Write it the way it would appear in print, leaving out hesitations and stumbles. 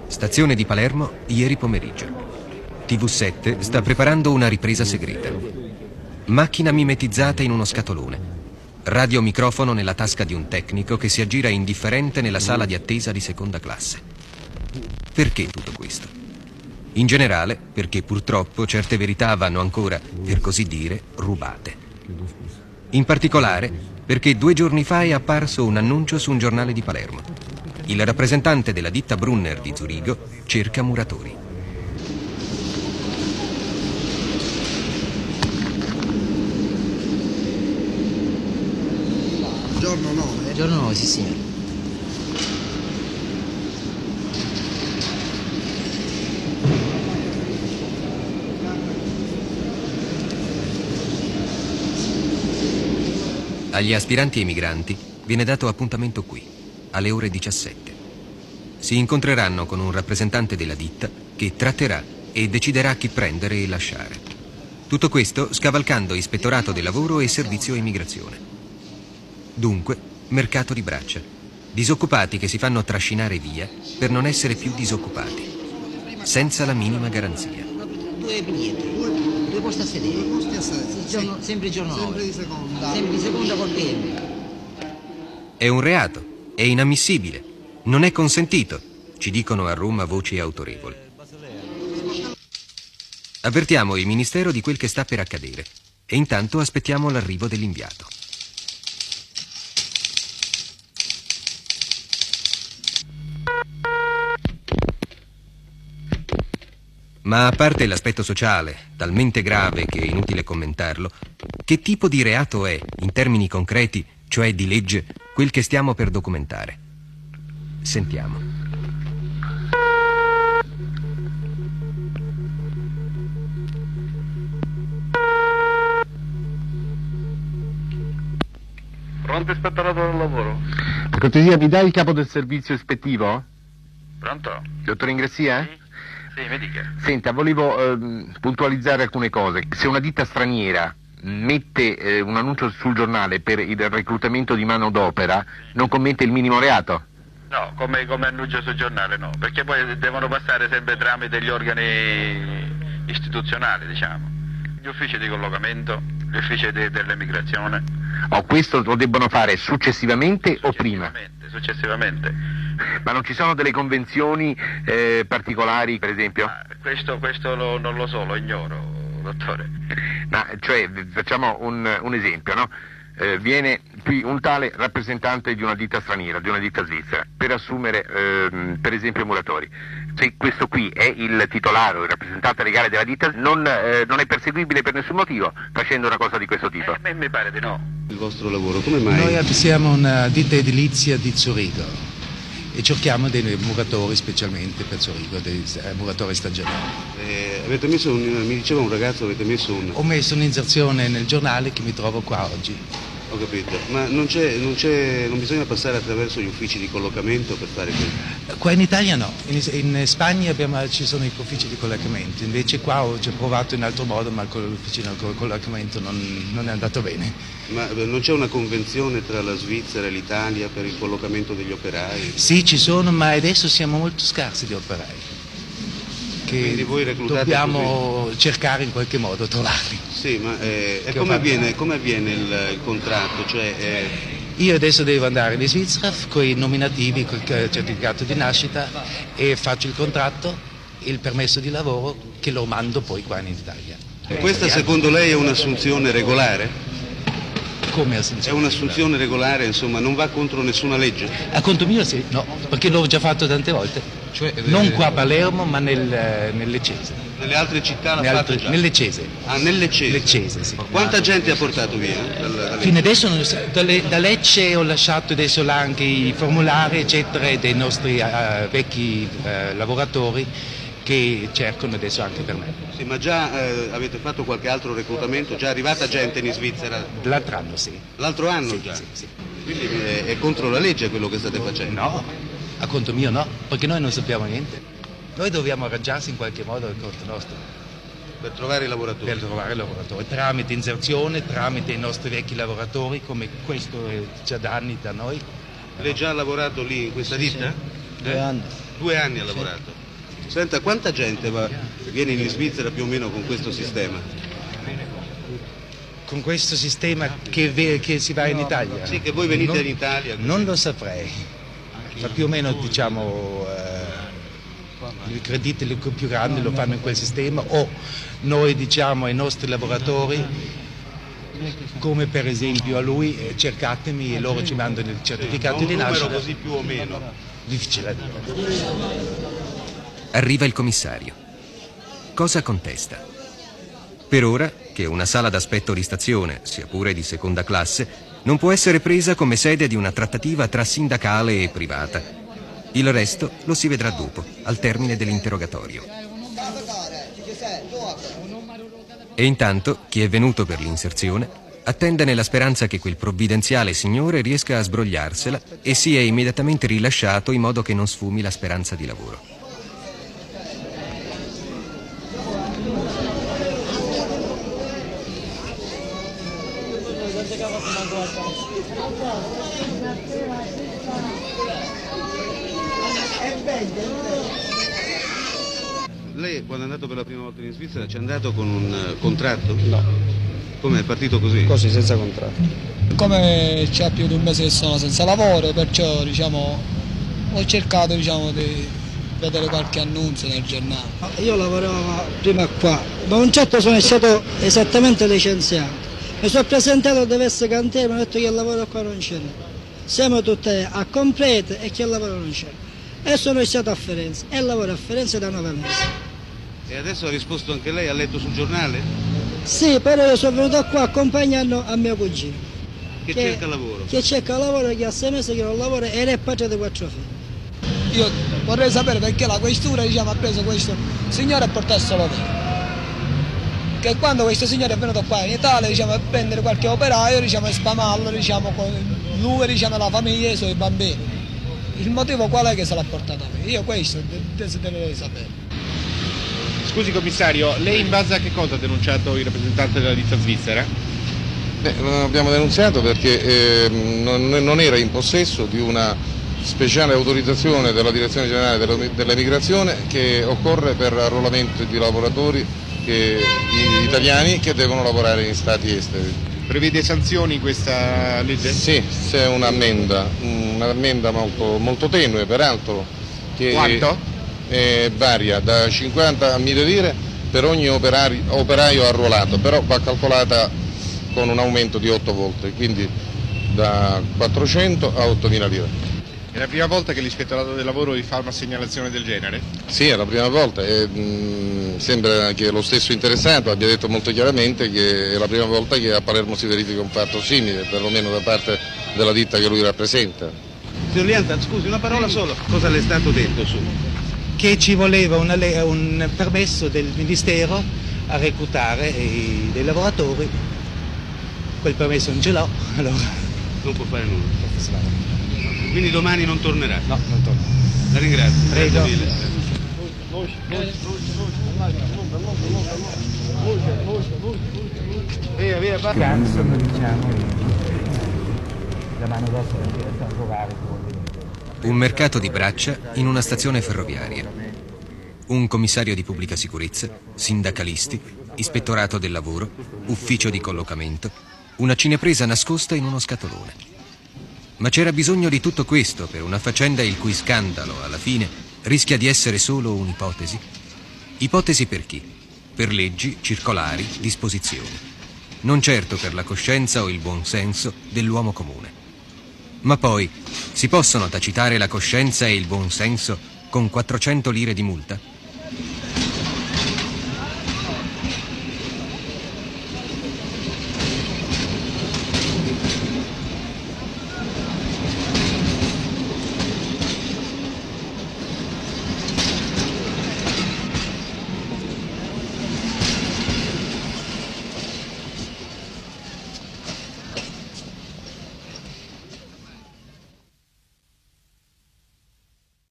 Stazione di Palermo, ieri pomeriggio. TV7 sta preparando una ripresa segreta. Macchina mimetizzata in uno scatolone. Radiomicrofono nella tasca di un tecnico che si aggira indifferente nella sala di attesa di seconda classe. Perché tutto questo? In generale, perché purtroppo certe verità vanno ancora, per così dire, rubate. In particolare, perché 2 giorni fa è apparso un annuncio su un giornale di Palermo. Il rappresentante della ditta Brunner di Zurigo cerca muratori. Giorno 9? Giorno 9, sì signore. Agli aspiranti emigranti viene dato appuntamento qui, alle ore 17. Si incontreranno con un rappresentante della ditta che tratterà e deciderà chi prendere e lasciare. Tutto questo scavalcando ispettorato del lavoro e servizio immigrazione. Dunque, mercato di braccia. Disoccupati che si fanno trascinare via per non essere più disoccupati, senza la minima garanzia. 2 biglietti, 2 posti a sedere. 2 posti a sedere. Sempre giorno 9. Sempre di seconda. Sempre di seconda col PM. È un reato, è inammissibile, non è consentito, ci dicono a Roma voci autorevoli. Avvertiamo il Ministero di quel che sta per accadere e intanto aspettiamo l'arrivo dell'inviato. Ma a parte l'aspetto sociale, talmente grave che è inutile commentarlo, che tipo di reato è, in termini concreti, cioè di legge, quel che stiamo per documentare? Sentiamo. Pronto, ispettorato del lavoro? Per cortesia, mi dai il capo del servizio ispettivo? Pronto? Dottor Ingressia? Sì, mi dica. Senta, volevo puntualizzare alcune cose. Se una ditta straniera mette un annuncio sul giornale per il reclutamento di manodopera, non commette il minimo reato? No, come annuncio sul giornale no, perché poi devono passare sempre tramite gli organi istituzionali, diciamo. Gli uffici di collocamento, gli uffici dell'emigrazione. O questo lo debbono fare successivamente o prima? Successivamente. Ma non ci sono delle convenzioni particolari, per esempio? Questo non lo so, lo ignoro, dottore. Ma cioè, facciamo un esempio, no? Viene qui un tale rappresentante di una ditta straniera, di una ditta svizzera, per assumere per esempio muratori. Se questo qui è il titolare o il rappresentante legale della ditta, non è perseguibile per nessun motivo facendo una cosa di questo tipo? Mi pare di no. Il vostro lavoro, come mai? Noi siamo una ditta edilizia di Zurigo e cerchiamo dei muratori specialmente per Zurigo, dei muratori stagionali. Avete messo mi diceva un ragazzo, avete messo un... Ho messo un'inserzione nel giornale che mi trovo qua oggi. Ho capito, ma non bisogna passare attraverso gli uffici di collocamento per fare questo? Qua in Italia no, in Spagna ci sono i uffici di collocamento, invece qua ho già provato in altro modo, ma con l'ufficio di collocamento non è andato bene. Ma non c'è una convenzione tra la Svizzera e l'Italia per il collocamento degli operai? Sì, ci sono, ma adesso siamo molto scarsi di operai. Quindi voi reclutate dobbiamo così? Cercare in qualche modo trovarli. Sì, ma come avviene il contratto? Cioè, Io adesso devo andare in Svizzera con i nominativi, col certificato di nascita e faccio il contratto, il permesso di lavoro che lo mando poi qua in Italia. Questa secondo lei è un'assunzione regolare? Come assunzione? È un'assunzione regolare, insomma, non va contro nessuna legge? A conto mio sì, no, perché l'ho già fatto tante volte. Cioè, non qua a Palermo, ma nel Lecese. Nelle altre città l'ha fatto già? Nel Lecese. Ah, nel Lecese? Lecese, sì. Quanta gente ha portato via? Fino adesso, da Lecce ho lasciato adesso là anche i formulari, eccetera, dei nostri vecchi lavoratori che cercano adesso anche per me. Sì, ma già avete fatto qualche altro reclutamento? Già è arrivata gente in Svizzera? L'altro anno, sì. L'altro anno sì, già? Sì, sì. Quindi è contro la legge quello che state facendo? No, a conto mio no, perché noi non sappiamo niente. Noi dobbiamo arrangiarsi in qualche modo al conto nostro. Per trovare i lavoratori? Per trovare i lavoratori, tramite inserzione, tramite i nostri vecchi lavoratori, come questo è già da anni da noi. Lei già ha lavorato lì in questa ditta? Sì. 2 anni. 2 anni ha lavorato. Senta, quanta gente viene in Svizzera più o meno con questo sistema? Con questo sistema che si va in Italia? Sì, che voi venite in Italia. Così. Non lo saprei. Ma più o meno, diciamo, i crediti più grandi lo fanno in quel sistema, o noi diciamo ai nostri lavoratori, come per esempio a lui, cercatemi, e loro ci mandano il certificato di nascita. Un numero così più o meno. Difficile da dire. Arriva il commissario. Cosa contesta? Per ora, che una sala d'aspetto di stazione, sia pure di seconda classe, non può essere presa come sede di una trattativa tra sindacale e privata. Il resto lo si vedrà dopo, al termine dell'interrogatorio. E intanto chi è venuto per l'inserzione attende nella speranza che quel provvidenziale signore riesca a sbrogliarsela e sia immediatamente rilasciato in modo che non sfumi la speranza di lavoro. Lei quando è andato per la prima volta in Svizzera ci è andato con un contratto? No. Come è partito così? Così, senza contratto. Come c'è più di un mese che sono senza lavoro, perciò diciamo ho cercato di vedere qualche annunzio nel giornale. Io lavoravo prima qua, ma un certo sono stato esattamente licenziato. Mi sono presentato deve essere cantiere, mi hanno detto che il lavoro qua non c'è. Siamo tutti a complete e che il lavoro non c'è. E sono stato a Firenze e lavoro a Firenze da 9 mesi. E adesso ha risposto anche lei, ha letto sul giornale? Sì, però io sono venuto qua accompagnando a mio cugino. Che cerca lavoro? Che cerca lavoro, che ha 6 mesi che non lavora ed è padre di 4 figli. Io vorrei sapere perché la questura ha preso questo signore e portasselo via. Che quando questo signore è venuto qua in Italia a prendere qualche operaio e spamarlo con lui, la famiglia e i suoi bambini. Il motivo qual è che se l'ha portato via? Io questo desidererei sapere. Scusi commissario, lei in base a che cosa ha denunciato il rappresentante della ditta svizzera? Lo abbiamo denunciato perché non era in possesso di una speciale autorizzazione della Direzione Generale dell'Emigrazione che occorre per arruolamento di lavoratori italiani che devono lavorare in stati esteri. Prevede sanzioni questa legge? Sì, c'è un'ammenda molto tenue peraltro. Che quanto? Varia da 50 a 1000 lire per ogni operaio arruolato, però va calcolata con un aumento di 8 volte, quindi da 400 a 8.000 lire. È la prima volta che l'Ispettorato del Lavoro vi fa una segnalazione del genere? Sì, è la prima volta e sembra che lo stesso interessato abbia detto molto chiaramente che è la prima volta che a Palermo si verifica un fatto simile, perlomeno da parte della ditta che lui rappresenta. Signor Lianta, scusi, una parola solo. Cosa le è stato detto su? Che ci voleva un permesso del Ministero a reclutare dei lavoratori. Quel permesso non ce l'ho, allora non può fare nulla. Quindi domani non tornerà? No, non tornerà. La ringrazio. Prego. Grazie mille. Via, cansano, la mano d'osso da trovare. Un mercato di braccia in una stazione ferroviaria. Un commissario di pubblica sicurezza, sindacalisti, ispettorato del lavoro, ufficio di collocamento, una cinepresa nascosta in uno scatolone. Ma c'era bisogno di tutto questo per una faccenda il cui scandalo, alla fine, rischia di essere solo un'ipotesi? Ipotesi per chi? Per leggi, circolari, disposizioni. Non certo per la coscienza o il buon senso dell'uomo comune. Ma poi, si possono tacitare la coscienza e il buon senso con 400 lire di multa?